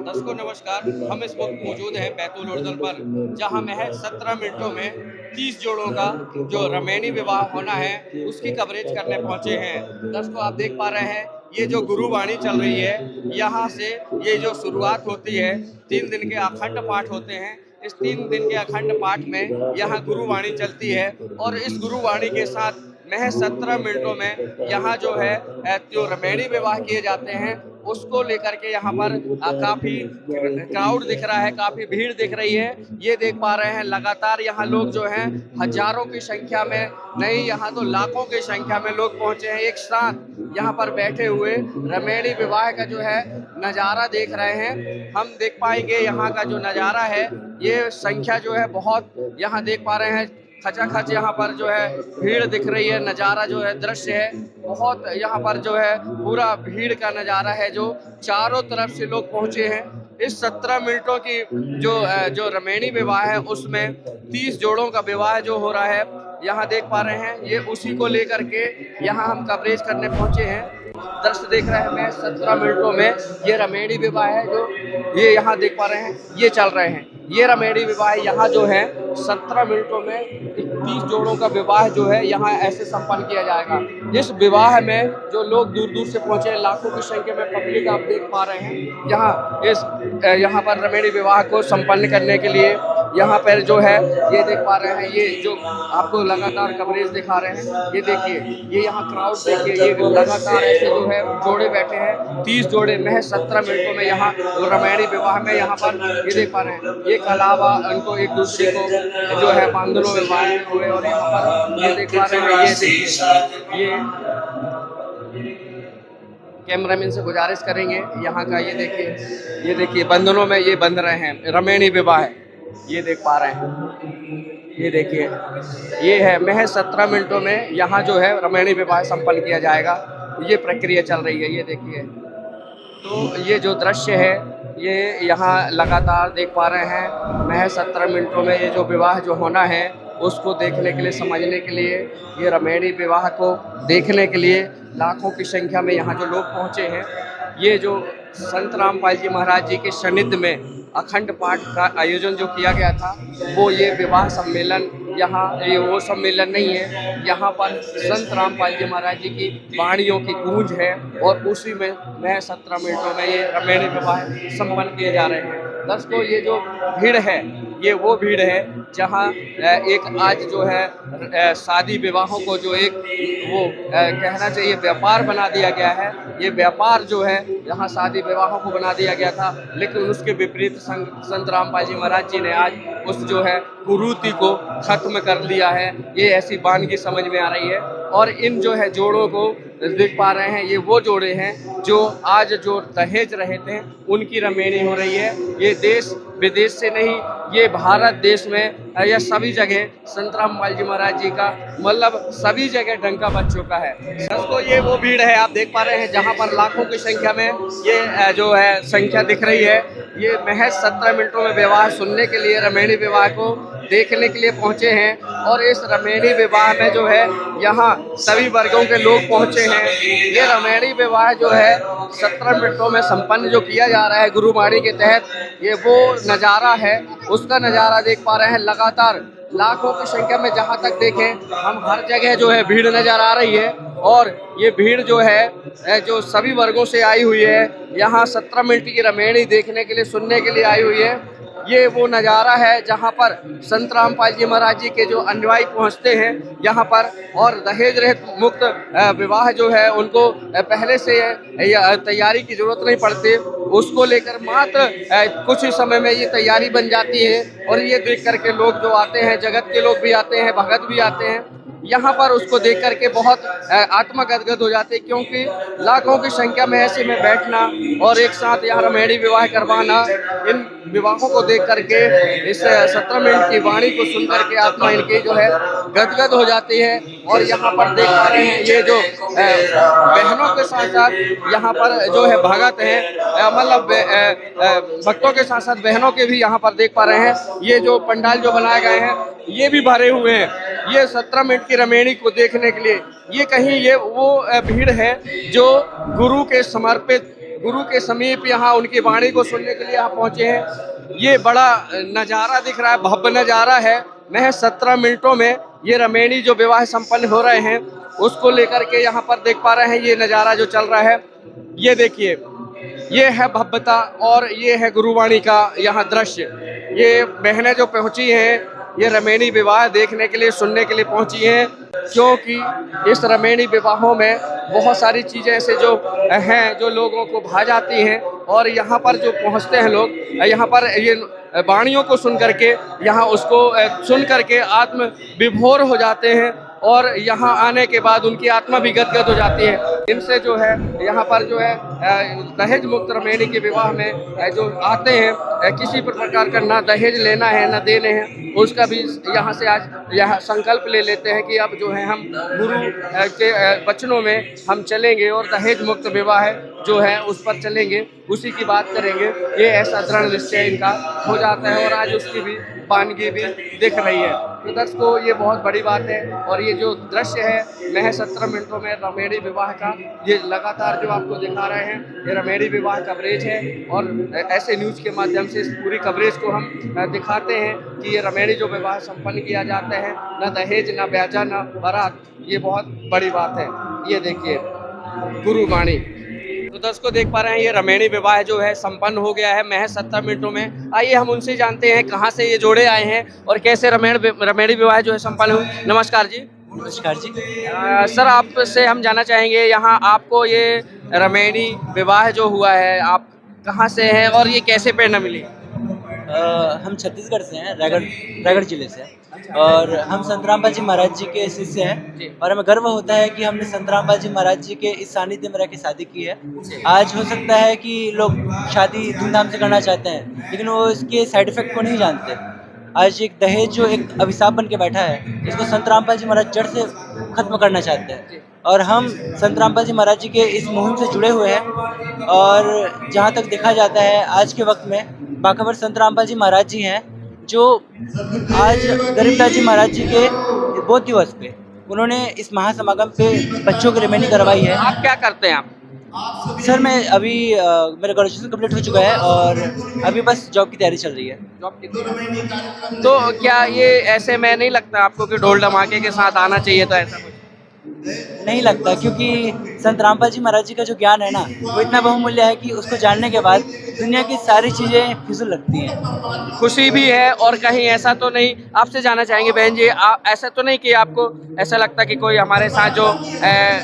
दर्शकों नमस्कार। हम इस वक्त मौजूद हैं बैतूल उर्दन पर, जहां महज 17 मिनटों में 30 जोड़ों का जो रमैनी विवाह होना है उसकी कवरेज करने पहुंचे हैं। दर्शकों आप देख पा रहे हैं ये जो गुरुवाणी चल रही है, यहाँ से ये जो शुरुआत होती है 3 दिन के अखंड पाठ होते हैं। इस 3 दिन के अखंड पाठ में यहाँ गुरुवाणी चलती है और इस गुरुवाणी के साथ महज 17 मिनटों में यहाँ जो है जो रमैनी विवाह किए जाते हैं उसको लेकर के यहाँ पर काफी क्राउड दिख रहा है, काफी भीड़ दिख रही है। ये देख पा रहे हैं लगातार यहाँ लोग जो हैं हजारों की संख्या में नहीं, यहाँ तो लाखों की संख्या में लोग पहुंचे हैं एक साथ यहाँ पर बैठे हुए रमैनी विवाह का जो है नज़ारा देख रहे हैं। हम देख पाएंगे यहाँ का जो नज़ारा है, ये संख्या जो है बहुत यहाँ देख पा रहे हैं खचाखच यहाँ पर जो है भीड़ दिख रही है। नज़ारा जो है दृश्य है बहुत, यहाँ पर जो है पूरा भीड़ का नज़ारा है जो चारों तरफ से लोग पहुँचे हैं। इस 17 मिनटों की जो रमैनी विवाह है उसमें 30 जोड़ों का विवाह जो हो रहा है यहाँ देख पा रहे हैं। ये उसी को लेकर के यहाँ हम कवरेज करने पहुँचे हैं। दृश्य देख रहे हैं मैं 17 मिनटों में ये रमैनी विवाह है जो ये यहाँ देख पा रहे हैं ये चल रहे हैं। ये रमैनी विवाह यहाँ जो है 17 मिनटों में 30 जोड़ों का विवाह जो है यहाँ ऐसे संपन्न किया जाएगा। इस विवाह में जो लोग दूर दूर से पहुँचे लाखों की संख्या में पब्लिक आप देख पा रहे हैं यहाँ पर रमैनी विवाह को संपन्न करने के लिए यहाँ पर जो है ये देख पा रहे हैं। ये जो आपको लगातार कवरेज दिखा रहे हैं ये देखिए, ये यहाँ क्राउड देखिए, ये लगातार ऐसे जो है जोड़े बैठे हैं 30 जोड़े महज 17 मिनटों में यहाँ रमैनी विवाह में यहाँ पर ये देख पा रहे हैं। एक अलावा उनको एक दूसरे को जो है बांधनों में बांधे हुए और यहाँ पर ये देख पा रहे हैं। ये देखिए, ये कैमरामैन से गुजारिश करेंगे यहाँ का ये देखिए बंधनों में ये बंध रहे हैं रमैनी विवाह है, ये देख पा रहे हैं। ये देखिए ये है महज 17 मिनटों में यहाँ जो है रमैनी विवाह संपन्न किया जाएगा। ये प्रक्रिया चल रही है, ये देखिए। तो ये जो दृश्य है ये यहाँ लगातार देख पा रहे हैं महज 17 मिनटों में ये जो विवाह जो होना है उसको देखने के लिए, समझने के लिए, ये रमैनी विवाह को देखने के लिए लाखों की संख्या में यहाँ जो लोग पहुँचे हैं। ये जो संत रामपाल जी महाराज जी के सानिध्य में अखंड पाठ का आयोजन जो किया गया था वो ये विवाह सम्मेलन, यहाँ ये वो सम्मेलन नहीं है, यहाँ पर संत रामपाल जी महाराज जी की वाणियों की गूंज है और उसी में महज 17 मिनटों में ये रमैनी विवाह संपन्न किए जा रहे हैं। दर्शकों ये जो भीड़ है ये वो भीड़ है जहाँ एक आज जो है शादी विवाहों को जो एक वो कहना चाहिए व्यापार बना दिया गया है। ये व्यापार जो है यहाँ शादी विवाहों को बना दिया गया था, लेकिन उसके विपरीत संत रामपाल जी महाराज जी ने आज उस जो है कुरीति को खत्म कर दिया है। ये ऐसी वानगी समझ में आ रही है। और इन जो है जोड़ों को देख पा रहे हैं, ये वो जोड़े हैं जो आज जो दहेज रहे थे उनकी रमैनी हो रही है। ये देश विदेश से नहीं, ये भारत देश में या सभी जगह संत रामपाल जी महाराज जी का मतलब सभी जगह डंका बज चुका है। दोस्तों ये वो भीड़ है आप देख पा रहे हैं जहाँ पर लाखों की संख्या में ये जो है संख्या दिख रही है। ये महज 17 मिनटों में विवाह सुनने के लिए, रमैनी विवाह को देखने के लिए पहुँचे हैं। और इस रमैनी विवाह में जो है यहाँ सभी वर्गों के लोग पहुँचे हैं। ये रमैनी विवाह जो है 17 मिनटों में संपन्न जो किया जा रहा है गुरुवाणी के तहत, ये वो नज़ारा है, उसका नज़ारा देख पा रहे हैं। लगातार लाखों की संख्या में जहाँ तक देखें हम हर जगह जो है भीड़ नज़र आ रही है। और ये भीड़ जो है जो सभी वर्गों से आई हुई है, यहाँ 17 मिनट की रमैनी देखने के लिए, सुनने के लिए आई हुई है। ये वो नज़ारा है जहाँ पर संत रामपाल जी महाराज जी के जो अनुयायी पहुँचते हैं यहाँ पर, और दहेज रहित मुक्त विवाह जो है उनको पहले से तैयारी की ज़रूरत नहीं पड़ती, उसको लेकर मात्र कुछ ही समय में ये तैयारी बन जाती है। और ये देख करके लोग जो आते हैं, जगत के लोग भी आते हैं, भगत भी आते हैं यहाँ पर, उसको देख करके बहुत आत्मगदगद हो जाते हैं, क्योंकि लाखों की संख्या में ऐसे में बैठना और एक साथ यहाँ रमैनी विवाह करवाना, इन विवाहों को देख करके इस 17 मिनट की वाणी को सुन करके आत्मा इनकी जो है गदगद हो जाती है। और यहाँ पर देख पा रहे हैं ये जो बहनों के साथ साथ यहाँ पर जो है भगत हैं, मतलब भक्तों के साथ साथ बहनों के भी यहाँ पर देख पा रहे हैं। ये जो पंडाल जो बनाए गए हैं ये भी भरे हुए हैं, ये 17 मिनट की रमैनी को देखने के लिए। ये कहीं ये वो भीड़ है जो गुरु के समर्पित गुरु के समीप यहाँ उनकी वाणी को सुनने के लिए यहाँ पहुंचे हैं। ये बड़ा नज़ारा दिख रहा है, भव्य नज़ारा है। महज 17 मिनटों में ये रमेणी जो विवाह संपन्न हो रहे हैं उसको लेकर के यहाँ पर देख पा रहे हैं ये नज़ारा जो चल रहा है। ये देखिए, ये है भव्यता और ये है गुरुवाणी का यहाँ दृश्य। ये बहनें जो पहुंची हैं ये रमेणी विवाह देखने के लिए, सुनने के लिए पहुंची हैं, क्योंकि इस रमेणी विवाहों में बहुत सारी चीज़ें ऐसे जो हैं जो लोगों को भा जाती हैं और यहाँ पर जो पहुँचते हैं लोग, यहाँ पर ये वाणियों को सुन करके, यहाँ उसको सुन करके आत्म विभोर हो जाते हैं और यहाँ आने के बाद उनकी आत्मा भी गदगद हो जाती है। इनसे जो है यहाँ पर जो है दहेज मुक्त रमेणी के विवाह में जो आते हैं, किसी प्रकार का ना दहेज लेना है ना देने हैं, उसका भी यहाँ से आज यह संकल्प ले लेते हैं कि अब जो है हम गुरु के वचनों में हम चलेंगे और दहेज मुक्त विवाह जो है उस पर चलेंगे, उसी की बात करेंगे। ये ऐसा दृढ़ निश्चय इनका हो जाता है और आज उसकी भी वानगी भी दिख रही है। तो दर्शकों, ये बहुत बड़ी बात है और ये जो दृश्य है महज 17 मिनटों में रमेणी विवाह का, ये लगातार जो आपको दिखा रहे हैं ये रमेणी विवाह कवरेज है और ऐसे न्यूज़ के माध्यम से इस पूरी कवरेज को हम दिखाते हैं कि ये रमेणी जो विवाह संपन्न किया जाता है, न दहेज न ब्याजा न बारात, ये बहुत बड़ी बात है। ये देखिए गुरुवाणी। तो दर्शकों देख पा रहे हैं ये रमेणी विवाह जो है संपन्न हो गया है महज 17 मिनटों में। आइए हम उनसे जानते हैं कहाँ से ये जोड़े आए हैं और कैसे रमेणी विवाह जो है संपन्न हुई। नमस्कार जी। नमस्कार जी। सर, आपसे हम जानना चाहेंगे यहाँ आपको ये रमेणी विवाह जो हुआ है आप कहाँ से हैं और ये कैसे प्रेरणा मिली? हम छत्तीसगढ़ से हैं, रायगढ़ जिले से, और हम संत रामपाल जी महाराज जी के शिष्य हैं और हमें गर्व होता है कि हमने संत रामपाल जी महाराज जी के इस सानिध्य में रह के शादी की है। आज हो सकता है कि लोग शादी धूमधाम से करना चाहते हैं लेकिन वो इसके साइड इफेक्ट को नहीं जानते। आज एक दहेज जो एक अभिशाप बन के बैठा है, इसको संत रामपाल जी महाराज जड़ से खत्म करना चाहते हैं और हम संत रामपाल जी महाराज जी के इस मुहिम से जुड़े हुए हैं। और जहाँ तक देखा जाता है आज के वक्त में बाखबर संत रामपाल जी महाराज जी हैं जो आज गरीबदास जी महाराज जी के बोध दिवस पे उन्होंने इस महासमागम पे बच्चों की रमेणी करवाई है। आप क्या करते हैं आप? सर मैं अभी मेरा ग्रेजुएशन कंप्लीट हो चुका है और अभी बस जॉब की तैयारी चल रही है। जॉब की। तो क्या ये ऐसे में नहीं लगता आपको कि ढोल धमाके के साथ आना चाहिए था ऐसा कुछ? नहीं लगता, क्योंकि संत रामपाल जी महाराज जी का जो ज्ञान है ना वो इतना बहुमूल्य है कि उसको जानने के बाद दुनिया की सारी चीज़ें फिजूल लगती हैं। खुशी भी है और कहीं ऐसा तो नहीं, आपसे जानना चाहेंगे बहन जी, ऐसा तो नहीं कि आपको ऐसा लगता कि कोई हमारे साथ जो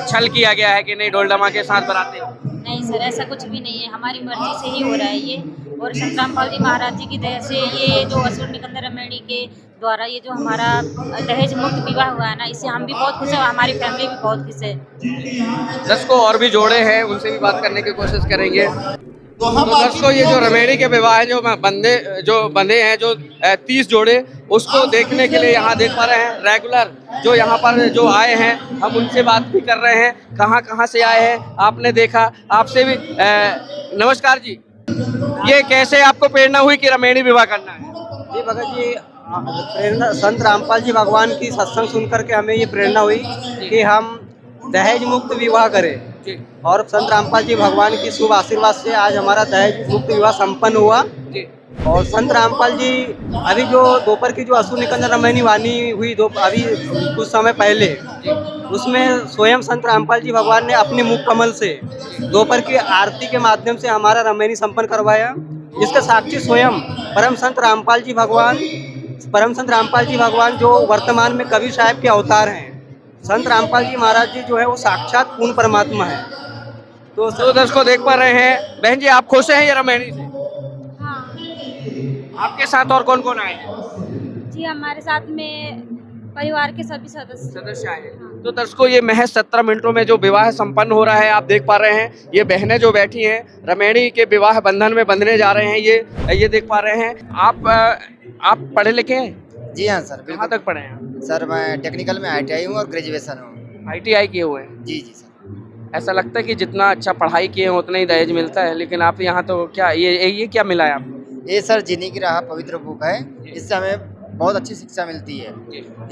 छल किया गया है कि नहीं ढोल धमाके के साथ बनाते? नहीं सर, ऐसा कुछ भी नहीं है, हमारी मर्जी से ही हो रहा है ये। और संत रामपाल जी महाराज जी की दया से ये जो असुर निकंदन रमेणी के द्वारा ये जो हमारा दहेज मुक्त विवाह हुआ है ना, इससे हम भी बहुत खुश हैं और हमारी फैमिली भी बहुत खुश है। दर्शकों और भी जोड़े हैं, उनसे भी बात करने की कोशिश करेंगे। तो दर्शकों ये जो रमेणी के विवाह है जो बंधे हैं जो 30 जोड़े, उसको देखने के लिए यहाँ देख पा रहे हैं रेगुलर जो यहाँ पर जो आए हैं, हम उनसे बात भी कर रहे हैं कहाँ से आए हैं। आपने देखा, आपसे भी नमस्कार जी। ये कैसे आपको प्रेरणा हुई कि रमेणी विवाह करना है? जी भगत जी, प्रेरणा संत रामपाल जी भगवान की सत्संग सुन करके हमें ये प्रेरणा हुई कि हम दहेज मुक्त विवाह करें और संत रामपाल जी भगवान की शुभ आशीर्वाद से आज हमारा दहेज मुक्त विवाह संपन्न हुआ। और संत रामपाल जी अभी जो दोपहर की जो असुर निकंदन रमेणी वाणी हुई अभी कुछ समय पहले, उसमें स्वयं संत रामपाल जी भगवान ने अपने मुख कमल से दोपहर की आरती के माध्यम से हमारा रमेणी संपन्न करवाया, जिसका साक्षी स्वयं परम संत रामपाल जी भगवान जो वर्तमान में कबीर साहब के अवतार हैं। संत रामपाल जी महाराज जी जो है वो साक्षात पूर्ण परमात्मा है। तो दर्शकों देख पा रहे हैं, बहन जी आप खुश हैं ये रमेणी से? हाँ आपके साथ और कौन कौन आए हैं? जी, हमारे साथ में परिवार के सभी सदस्य आए हैं। तो दर्शकों ये महज 17 मिनटों में जो विवाह संपन्न हो रहा है आप देख पा रहे हैं। ये बहनें जो बैठी हैं रमेणी के विवाह बंधन में बंधने जा रहे हैं, ये देख पा रहे हैं। आप पढ़े लिखे हैं? जी हाँ सर, कहाँ तक पढ़े हैं? सर मैं टेक्निकल में ITI हूँ और ग्रेजुएशन हूँ। ITI किए हुए हैं? जी सर। ऐसा लगता है कि जितना अच्छा पढ़ाई किए हैं उतना ही दहेज मिलता है, लेकिन आप यहाँ तो क्या ये क्या मिला है आपको? ये सर जीने की राह पवित्र बुक है, इससे हमें बहुत अच्छी शिक्षा मिलती है।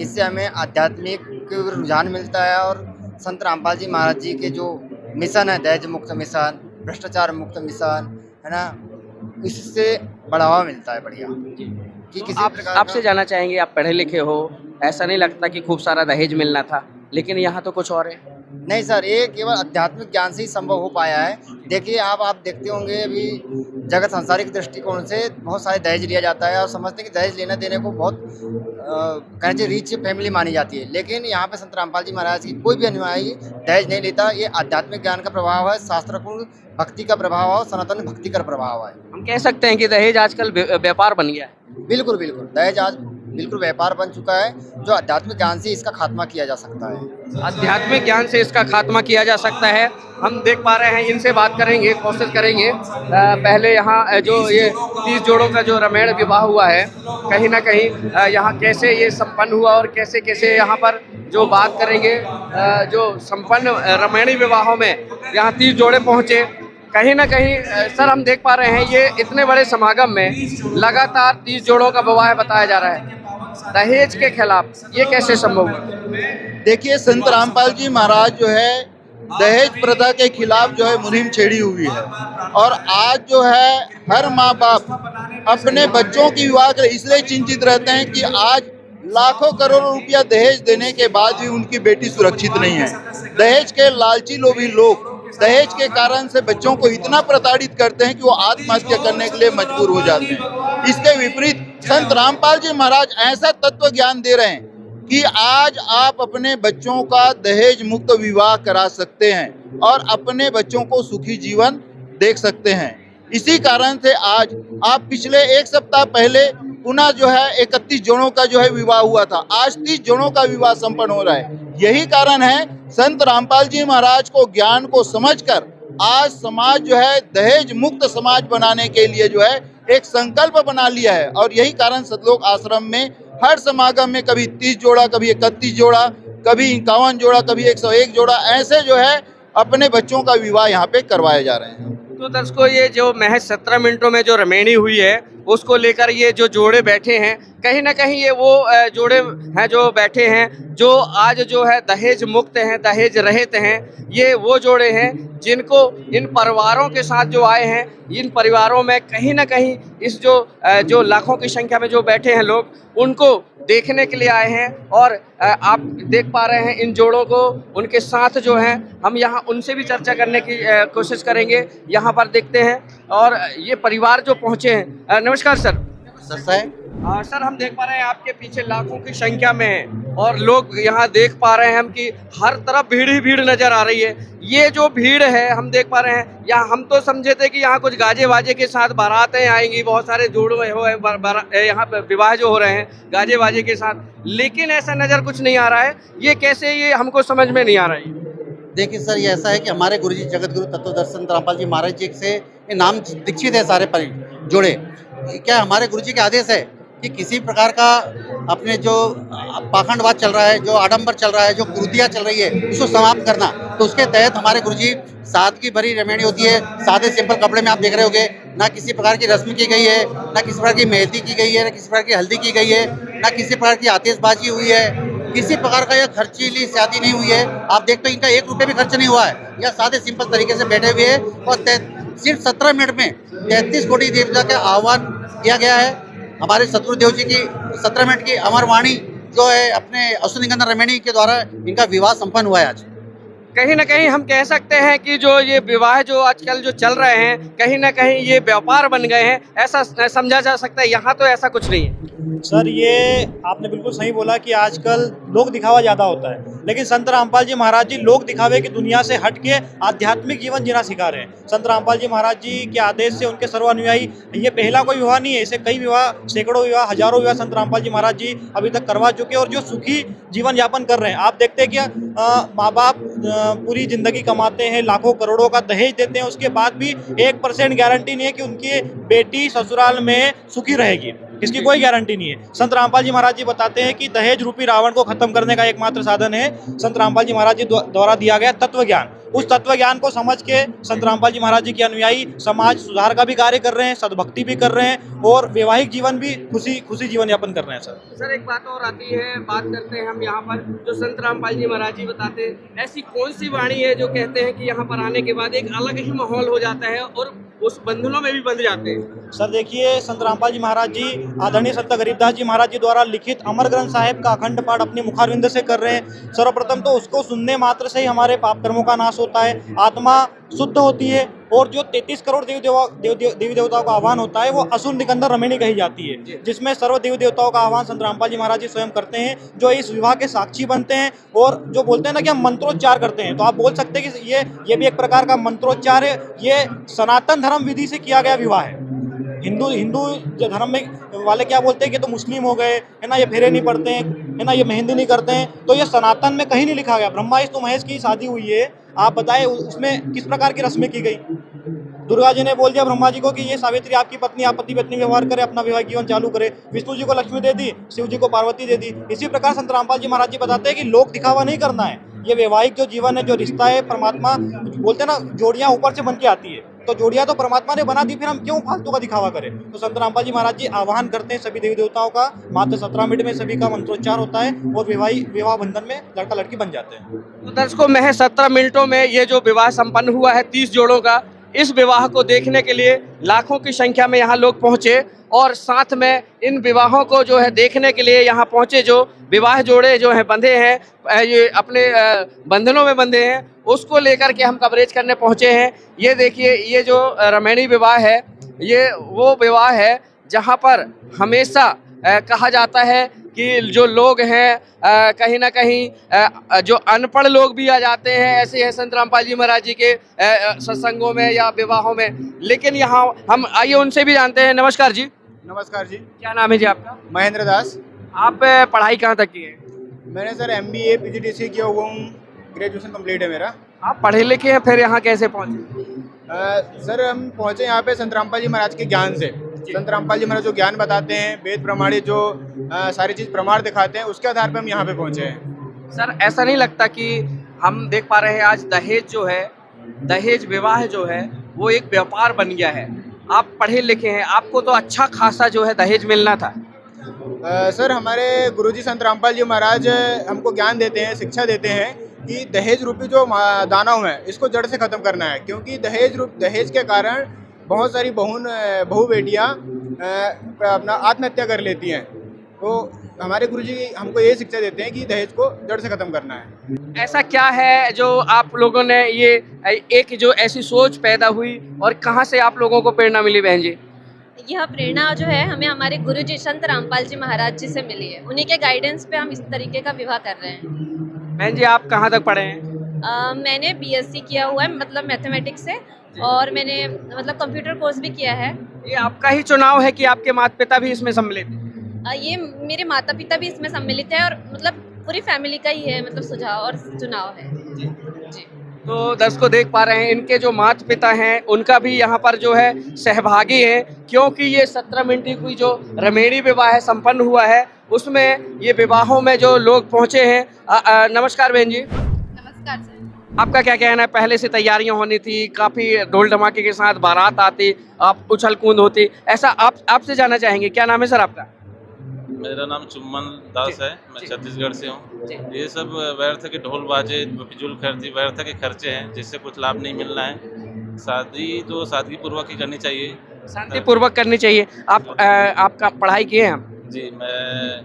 इससे हमें आध्यात्मिक रुझान मिलता है और संत रामपाल जी महाराज जी के जो मिशन है दहेज मुक्त मिशन, भ्रष्टाचार मुक्त मिशन, है ना, इससे बढ़ावा मिलता है बढ़िया कि किसी प्रकार आपसे जानना चाहेंगे, आप पढ़े लिखे हो, ऐसा नहीं लगता कि खूब सारा दहेज मिलना था, लेकिन यहाँ तो कुछ और है। नहीं सर, ये केवल आध्यात्मिक ज्ञान से ही संभव हो पाया है। देखिए आप देखते होंगे अभी जगत सांसारिक दृष्टिकोण से बहुत सारे दहेज लिया जाता है और समझते हैं कि दहेज लेने देने को बहुत कहना चाहिए रिच फैमिली मानी जाती है, लेकिन यहाँ पे संत रामपाल जी महाराज की कोई भी अनुयायी दहेज नहीं लेता। ये आध्यात्मिक ज्ञान का प्रभाव है, शास्त्रपूर्ण भक्ति का प्रभाव है, सनातन भक्ति का प्रभाव है। हम कह सकते हैं कि दहेज आजकल व्यापार बन गया है। बिल्कुल बिल्कुल, दहेज आज बिल्कुल व्यापार बन चुका है, जो आध्यात्मिक ज्ञान से इसका खात्मा किया जा सकता है। आध्यात्मिक ज्ञान से इसका खात्मा किया जा सकता है। हम देख पा रहे हैं, इनसे बात करेंगे, कोशिश करेंगे। पहले यहाँ जो ये 30 जोड़ों का जो रामायण विवाह हुआ है, कहीं ना कहीं यहाँ कैसे ये संपन्न हुआ और कैसे कैसे यहाँ पर जो बात करेंगे, जो संपन्न रामायणी विवाहों में यहाँ 30 जोड़े पहुँचे। कहीं ना कहीं सर हम देख पा रहे हैं, ये इतने बड़े समागम में लगातार 30 जोड़ों का विवाह बताया जा रहा है दहेज के खिलाफ, ये कैसे संभव हुआ? देखिए, संत रामपाल जी महाराज जो है दहेज प्रथा के खिलाफ जो है मुहिम छेड़ी हुई है, और आज जो है हर माँ बाप अपने बच्चों की विवाह कर इसलिए चिंतित रहते हैं कि आज लाखों करोड़ों रुपया दहेज देने के बाद भी उनकी बेटी सुरक्षित नहीं है। दहेज के लालची लोभी लोग दहेज के कारण से बच्चों को इतना प्रताड़ित करते हैं कि वो आत्महत्या करने के लिए मजबूर हो जाते हैं। इसके विपरीत संत रामपाल जी महाराज ऐसा तत्व ज्ञान दे रहे हैं कि आज आप अपने बच्चों का दहेज मुक्त विवाह करा सकते हैं और अपने बच्चों को सुखी जीवन देख सकते हैं। इसी कारण से आज आप पिछले एक सप्ताह पहले पुनः जो है 31 जोड़ों का जो है विवाह हुआ था, आज 30 जोड़ों का विवाह संपन्न हो रहा है। यही कारण है संत रामपाल जी महाराज को ज्ञान को समझकर आज समाज जो है दहेज मुक्त समाज बनाने के लिए जो है एक संकल्प बना लिया है, और यही कारण सतलोक आश्रम में हर समागम में कभी 30 जोड़ा, कभी 31 जोड़ा, कभी 51 जोड़ा, कभी 101 जोड़ा, ऐसे जो है अपने बच्चों का विवाह यहाँ पे करवाए जा रहे हैं। तो दर्शकों, ये जो महज 17 मिनटों में जो रमेणी हुई है, उसको लेकर ये जो जोड़े बैठे हैं, कहीं ना कहीं ये वो जोड़े हैं जो बैठे हैं, जो आज जो है दहेज मुक्त हैं, दहेज रहित हैं। ये वो जोड़े हैं जिनको इन परिवारों के साथ जो आए हैं, इन परिवारों में कहीं ना कहीं इस जो लाखों की संख्या में जो बैठे हैं लोग, उनको देखने के लिए आए हैं। और आप देख पा रहे हैं इन जोड़ों को, उनके साथ जो हैं, हम यहाँ उनसे भी चर्चा करने की कोशिश करेंगे। यहाँ पर देखते हैं, और ये परिवार जो पहुँचे हैं। नमस्कार सर। सर हम देख पा रहे हैं आपके पीछे लाखों की संख्या में है, और लोग यहाँ देख पा रहे हैं हम कि हर तरफ भीड़ ही भीड़ नजर आ रही है। ये जो भीड़ है हम देख पा रहे हैं, यहाँ हम तो समझे थे कि यहाँ कुछ गाजे बाजे के साथ बारातें आएंगी, बहुत सारे जोड़े हो यहाँ पे विवाह जो हो रहे हैं गाजे बाजे के साथ, लेकिन ऐसा नज़र कुछ नहीं आ रहा है। ये कैसे, ये हमको समझ में नहीं आ रहा है। देखिए सर, ये ऐसा है कि हमारे गुरुजी जगत गुरु तत्वदर्शन रामपाल जी महाराज जी से ये नाम दीक्षित है सारे जोड़े। क्या हमारे गुरुजी के आदेश है कि किसी प्रकार का अपने जो पाखंडवाद चल रहा है, जो आडंबर चल रहा है, जो कुरीतियाँ चल रही है, उसको समाप्त करना। तो उसके तहत हमारे गुरुजी सादगी भरी रमेणी होती है, सादे सिंपल कपड़े में आप देख रहे होंगे, ना किसी प्रकार की रस्म की गई है, ना किसी प्रकार की मेहंदी की गई है, ना किसी प्रकार की हल्दी की गई है, ना किसी प्रकार की आतिशबाजी हुई है, किसी प्रकार का यह खर्चीली शादी नहीं हुई है। आप देखते हो इनका 1 रुपये भी खर्च नहीं हुआ है, यह सादे सिंपल तरीके से बैठे हुए हैं। और सिर्फ 17 मिनट में 33 कोटि देवता का आह्वान किया गया है। हमारे सतगुरुदेव जी की 17 मिनट की अमर वाणी जो है अपने अश्वनिकंदन रमेणी के द्वारा इनका विवाह संपन्न हुआ है। आज कहीं ना कहीं हम कह सकते हैं कि जो ये विवाह जो आजकल जो चल रहे हैं, कहीं ना कहीं ये व्यापार बन गए हैं, ऐसा समझा जा सकता है। यहाँ तो ऐसा कुछ नहीं है सर। ये आपने बिल्कुल सही बोला कि आजकल लोग दिखावा ज़्यादा होता है, लेकिन संत रामपाल जी महाराज जी लोग दिखावे की दुनिया से हट के आध्यात्मिक जीवन जीना सिखा रहे हैं। संत रामपाल जी महाराज जी के आदेश से उनके सर्वानुयायी, ये पहला कोई विवाह नहीं है, इसे कई विवाह, सैकड़ों विवाह, हजारों विवाह संत रामपाल जी महाराज जी अभी तक करवा चुके हैं, और जो सुखी जीवन यापन कर रहे हैं। आप देखते हैं कि माँ बाप पूरी जिंदगी कमाते हैं, लाखों करोड़ों का दहेज देते हैं, उसके बाद भी 1% गारंटी नहीं है कि उनकी बेटी ससुराल में सुखी रहेगी। इसकी कोई गारंटी नहीं है। संत रामपाल जी महाराज जी बताते हैं कि दहेज रूपी रावण को खत्म करने का एकमात्र साधन है संत रामपाल जी महाराज जी द्वारा दिया गया तत्व ज्ञान। उस तत्व ज्ञान को समझ के संत रामपाल जी महाराज जी के अनुयायी समाज सुधार का भी कार्य कर रहे हैं, सद्भक्ति भी कर रहे हैं और वैवाहिक जीवन भी खुशी जीवन यापन कर रहे हैं। सर एक बात और आती है, बात करते हैं हम यहाँ पर जो संत रामपाल जी महाराज जी बताते हैं, ऐसी कौन सी वाणी है जो कहते हैं कि यहाँ पर आने के बाद एक अलग ही माहौल हो जाता है और उस बंधनों में भी बंध जाते हैं। सर देखिए, संत रामपाल जी महाराज जी आदरणीय संत गरीबदास जी महाराज जी द्वारा लिखित अमर ग्रंथ साहिब का अखंड पाठ अपने मुखारविंद से कर रहे हैं। सर्वप्रथम तो उसको सुनने मात्र से ही हमारे पाप कर्मों का नाश होता है, आत्मा शुद्ध होती है और जो 33 करोड़ देवी देवताओं का आह्वान होता है वो असुर निकंदर रमणी कही जाती है, जिसमें सर्व देवी देवताओं का आह्वान संत रामपाल जी महाराज जी स्वयं करते हैं, जो इस विवाह के साक्षी बनते हैं और जो बोलते हैं ना कि हम मंत्रोच्चार करते हैं, तो आप बोल सकते हैं कि ये भी एक प्रकार का मंत्रोच्चार है। ये सनातन धर्म विधि से किया गया विवाह है। हिंदू धर्म में वाले क्या बोलते हैं कि तो मुस्लिम हो गए, है ना, ये फेरे नहीं पड़ते हैं, है ना, ये मेहंदी नहीं करते हैं, तो ये सनातन में कहीं नहीं लिखा गया। ब्रह्मा विष्णु महेश की शादी हुई है, आप बताएं उसमें किस प्रकार की रस्में की गई। दुर्गा जी ने बोल दिया ब्रह्मा जी को कि ये सावित्री आपकी पत्नी, आप पति पत्नी व्यवहार करे, अपना वैवाहिक जीवन चालू करे। विष्णु जी को लक्ष्मी दे दी, शिव जी को पार्वती दे दी। इसी प्रकार संत रामपाल जी महाराज जी बताते हैं कि लोक दिखावा नहीं करना है, ये वैवाहिक जो जीवन है, जो रिश्ता है, परमात्मा बोलते हैं ना, जोड़ियां ऊपर से बन के आती है, तो जोड़ियां तो परमात्मा ने बना दी, फिर हम क्यों फालतू का दिखावा करें। तो संत रामपाल जी महाराज जी आह्वान करते हैं सभी देवी देवताओं का, मात्र 17 मिनट में सभी का मंत्रोच्चार होता है और विवाह बंधन में लड़का लड़की बन जाते हैं। तो दर्शकों, महज 17 मिनटों में ये जो विवाह संपन्न हुआ है 30 जोड़ों का, इस विवाह को देखने के लिए लाखों की संख्या में यहाँ लोग पहुँचे और साथ में इन विवाहों को जो है देखने के लिए यहाँ पहुँचे जो विवाह जोड़े जो हैं बंधे हैं, ये अपने बंधनों में बंधे हैं, उसको लेकर के हम कवरेज करने पहुँचे हैं। ये देखिए, ये जो रमैणी विवाह है, ये वो विवाह है जहाँ पर हमेशा कहा जाता है कि जो लोग हैं कहीं ना कहीं जो अनपढ़ लोग भी आ जाते हैं, ऐसे है संत रामपाल जी महाराज जी के सत्संगों में या विवाहों में। लेकिन यहाँ हम आइए उनसे भी जानते हैं। नमस्कार जी। नमस्कार जी। क्या नाम है जी आपका? महेंद्र दास। आप पढ़ाई कहाँ तक की है? मैंने सर MBA PGDC किया हुआ हूँ, ग्रेजुएशन कंप्लीट है मेरा। आप पढ़े लिखे हैं, फिर यहाँ कैसे पहुँचे? सर हम पहुँचे यहाँ पे संत रामपाल जी महाराज के ज्ञान से। संत रामपाल जी महाराज जो ज्ञान बताते हैं, वेद प्रमाणित जो सारी चीज़ प्रमाण दिखाते हैं, उसके आधार पर हम यहाँ पे पहुँचे हैं। सर ऐसा नहीं लगता कि हम देख पा रहे हैं आज दहेज जो है, दहेज विवाह जो है वो एक व्यापार बन गया है। आप पढ़े लिखे हैं, आपको तो अच्छा खासा जो है दहेज मिलना था। सर हमारे गुरुजी संत रामपाल जी महाराज हमको ज्ञान देते हैं, शिक्षा देते हैं कि दहेज रूपी जो दानव है इसको जड़ से ख़त्म करना है, क्योंकि दहेज के कारण बहुत सारी बहू बेटियाँ अपना आत्महत्या कर लेती हैं। तो हमारे गुरुजी हमको ये शिक्षा देते हैं कि दहेज को जड़ से ख़त्म करना है। ऐसा क्या है जो आप लोगों ने ये एक जो ऐसी सोच पैदा हुई और कहाँ से आप लोगों को प्रेरणा मिली बहन जी? यह प्रेरणा जो है हमें हमारे गुरुजी संत रामपाल जी महाराज जी से मिली है। उन्हीं के गाइडेंस पे हम इस तरीके का विवाह कर रहे हैं। बहन जी, आप कहाँ तक पढ़े हैं? मैंने BSc किया हुआ है, मतलब मैथमेटिक्स से, और मैंने मतलब कंप्यूटर कोर्स भी किया है। ये आपका ही चुनाव है कि आपके माता पिता भी इसमें सम्मिलित हैं? ये मेरे माता पिता भी इसमें सम्मिलित है और मतलब पूरी फैमिली का ही है, मतलब सुझाव और चुनाव है। जी। तो दर्शकों देख पा रहे हैं, इनके जो माता पिता हैं उनका भी यहाँ पर जो है सहभागी है, क्योंकि ये 17 मिनट की जो रमैणी विवाह संपन्न हुआ है उसमें ये विवाहों में जो लोग पहुँचे हैं। नमस्कार बहन जी। नमस्कार सर। आपका क्या कहना है? पहले से तैयारियां होनी थी, काफ़ी ढोल धमाके के साथ बारात आती, आप उछल कूद होती, ऐसा आपसे जानना चाहेंगे। क्या नाम है सर आपका? मेरा नाम चुम्मन दास है, मैं छत्तीसगढ़ से हूँ। ये सब व्यर्थ के ढोल बाजे, फिजूल खर्ची, व्यर्थ के खर्चे हैं जिससे कुछ लाभ नहीं मिलना है। शादी तो सादगी पूर्वक ही करनी चाहिए, शांतिपूर्वक करनी चाहिए। आपका पढ़ाई किए हैं आप? जी, मैं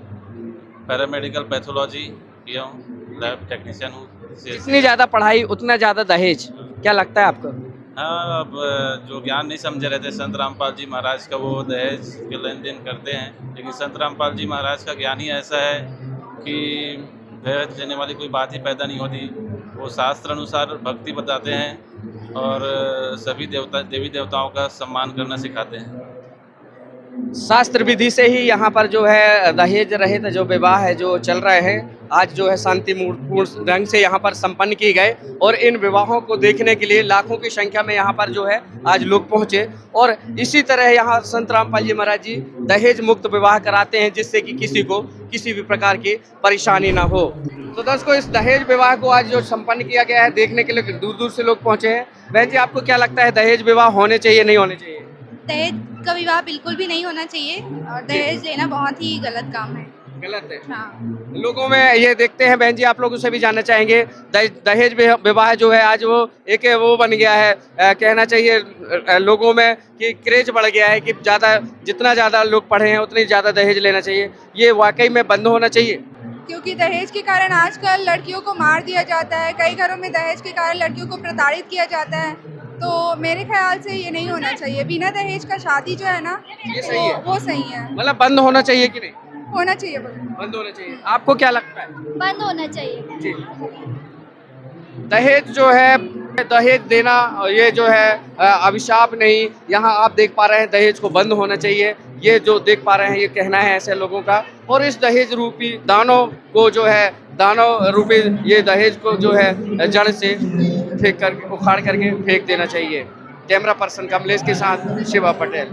पैरामेडिकल पैथोलॉजी किया हूँ, लैब टेक्नीशियन हूँ। जितनी ज़्यादा पढ़ाई उतना ज़्यादा दहेज, क्या लगता है आपको? हाँ, अब जो ज्ञान नहीं समझे रहते संत रामपाल जी महाराज का, वो दहेज के लेन देन करते हैं। लेकिन संत रामपाल जी महाराज का ज्ञान ही ऐसा है कि दहेज लेने वाली कोई बात ही पैदा नहीं होती। वो शास्त्र अनुसार भक्ति बताते हैं और सभी देवी देवताओं का सम्मान करना सिखाते हैं। शास्त्र विधि से ही यहाँ पर जो है दहेज रहित जो विवाह है जो चल रहे हैं, आज जो है शांतिपूर्ण ढंग से यहाँ पर संपन्न किए गए और इन विवाहों को देखने के लिए लाखों की संख्या में यहाँ पर जो है आज लोग पहुँचे। और इसी तरह यहाँ संत रामपाल जी महाराज जी दहेज मुक्त विवाह कराते हैं, जिससे कि किसी को किसी भी प्रकार की परेशानी ना हो। तो दर्शकों, इस दहेज विवाह को आज जो संपन्न किया गया है देखने के लिए दूर दूर से लोग पहुंचे हैं। बहन जी, आपको क्या लगता है दहेज विवाह होने चाहिए नहीं होने चाहिए? दहेज का विवाह बिल्कुल भी नहीं होना चाहिए और दहेज लेना बहुत ही गलत काम है। गलत है। हाँ। लोगों में ये देखते हैं बहन जी, आप लोगों से भी जानना चाहेंगे, दहेज विवाह जो है आज वो एक वो बन गया है, कहना चाहिए लोगों में कि क्रेज बढ़ गया है कि जितना ज़्यादा लोग पढ़े हैं उतनी ज़्यादा दहेज लेना चाहिए। ये वाकई में बंद होना चाहिए? क्योंकि दहेज के कारण आजकल लड़कियों को मार दिया जाता है, कई घरों में दहेज के कारण लड़कियों को प्रताड़ित किया जाता है, तो मेरे ख्याल से ये नहीं होना चाहिए। बिना दहेज का शादी जो है ना, ये सही है? वो सही है। मतलब बंद होना चाहिए कि नहीं? होना चाहिए। बंद होना चाहिए। आपको क्या लगता है? बंद होना चाहिए जी। दहेज जो है, दहेज देना ये जो है अभिशाप नहीं, यहाँ आप देख पा रहे हैं दहेज को बंद होना चाहिए। ये जो देख पा रहे हैं ये कहना है ऐसे लोगों का। और इस दहेज रूपी दानों को जो है, दानों रूपी ये दहेज को जो है जड़ से फेंक कर उखाड़ करके फेंक देना चाहिए। कैमरा पर्सन कमलेश के साथ शिवा पटेल।